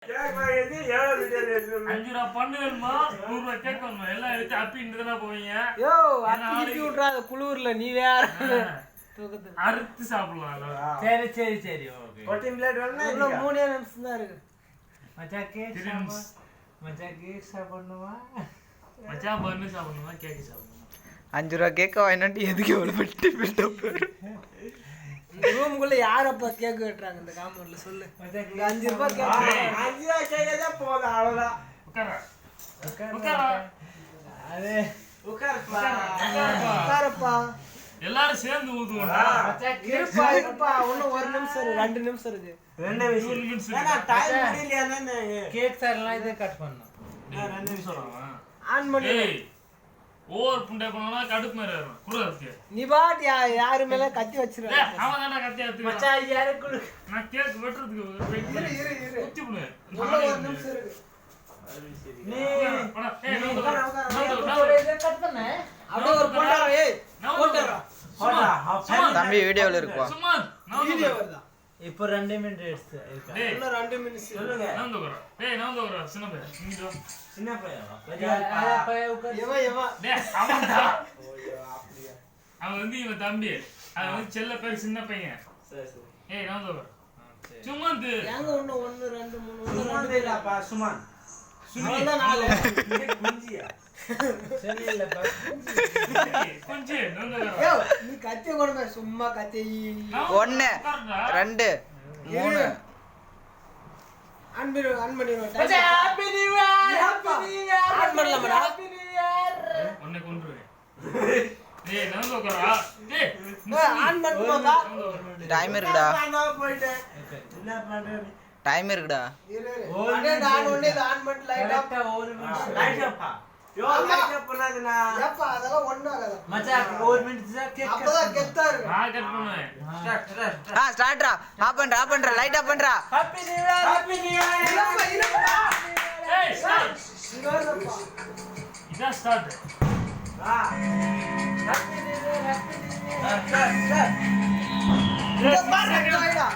5 ரூபா பண்ணு வேணுமா 100 ரூபா கேட்கணும் எல்லாம் எடுத்து அப்பின்னு தானே போவீங்க. யோ அப்பிட்டு விட்றாத குளூர்ல நீ வேற அறுத்து சாப்பிடலாம். சரி சரி சரி ஓகே. 14 பிளேட் வேணும்னா இன்னும் 3 நிமிஷம் தான் இருக்கு. மச்சான் கேக் சாப்பிடணுமா? மச்சான் பண்ணு சாப்பிடணுமா கேக் சாப்பிடணுமா? 5 ரூபா கேக்க வாங்கிட்டு எதுக்கு எவ்வளவு பெட்டி பில்டப்? ரூமுக்குள்ள யாரப்பா கேக் வெட்டுறாங்க இந்த காம்பவுண்ட்ல சொல்லு. இங்க 5 ரூபாய் கேக் 5 ரூபாய் கேக்கதே போதும் அவ்வளவுதான். உட்காரா அதே உட்காரப்பா எல்லாரும் சேர்ந்து ஊதுவோம்டா. இருப்பா இன்னும் 1 நிமிஷம் இருக்கு 2 நிமிஷம் இருக்கு. 2 நிமிஷம் ஏன்னா டைம் முடியலையானே கேக் சார்லாம் இத கட் பண்ணனும். 2 நிமிஷம் ஆன் பண்ணு. ஓவர் புண்டை பண்ணா கடுப்பு மாதிரி வரும். குடுறதுக்கு நீ பாட் யாரு மேல கத்தி வச்சிருக்க. அவன் தான கத்தி எடுத்து மச்சான் யாரு குடு. நான் கேக் வெட்றதுக்கு இரு குத்தி புடு. 1 நிமிஷம் இருக்கு. நீ இத கட் பண்ணு. அப்படியே ஒரு போட்டோ ஏய் போட்டோ தம்பி வீடியோல இருக்குவா. சும்மா வீடியோ வருதா? இப்போ 2 மினிட்ஸ் இருக்கு. இன்னும் 2 நிமிஷம் சொல்லுங்க. நான் தோகற. டேய் நான் தோகற சின்ன பையன். நீங்க சின்ன பையன். பெரிய பையன் உட்கார். எவா டேய் அவன்டா. அவன் வந்து இவன் தம்பி. அவன் வந்து செல்ல பேர் சின்ன பையன். சரி சரி. ஏய் நான் தோகற. சும்மா வந்து எங்க இன்னும் 1 2 3 சுமான் இல்லப்பா சுமான். சுமான் 4 குஞ்சியா. சரி இல்லப்பா. கொஞ்சம் நான் தோகற. ஏய் நீ கத்தி கொண்டு சும்மா கத்தி 1 2 3 ஆன் பண்ணிடுவோம். Happy new year. Happy new year. On பண்ணலாமா? Happy new year. உன்னை கொன்றுவேன். டேய் நான் தோகற. டேய் ஆன் பண்ணுமாப்பா? டைம் இருக்குடா. நான் போயிட்டேன். என்ன பண்ற? டைம் இருக்குடா. இரு அடே நான் ஒண்ணே ஆன் பண்ணி லைட் ஆஃப். கரெக்ட்டா 1 நிமிஷம். லைட் ஆஃப்பா. யோ லைட் ஆஃப் பண்ணாதடா. ஏப்பா அதெல்லாம் ஒண்ணு ஆகாது. மச்சான் 1 மினிட் தான் கேக். அப்பதான் கெத்தா இருக்கு. நான் கட் பண்ணுவேன். ஸ்டார்ட்ரா. ஆஃப் பண்றா லைட் ஆஃப் பண்றா. Happy new year. Happy new year. ஏய் ஸ்டார்ட். இங்க வரப்பா. இதான் start. Happy new year. Happy new year. இங்க பாரு லைடா.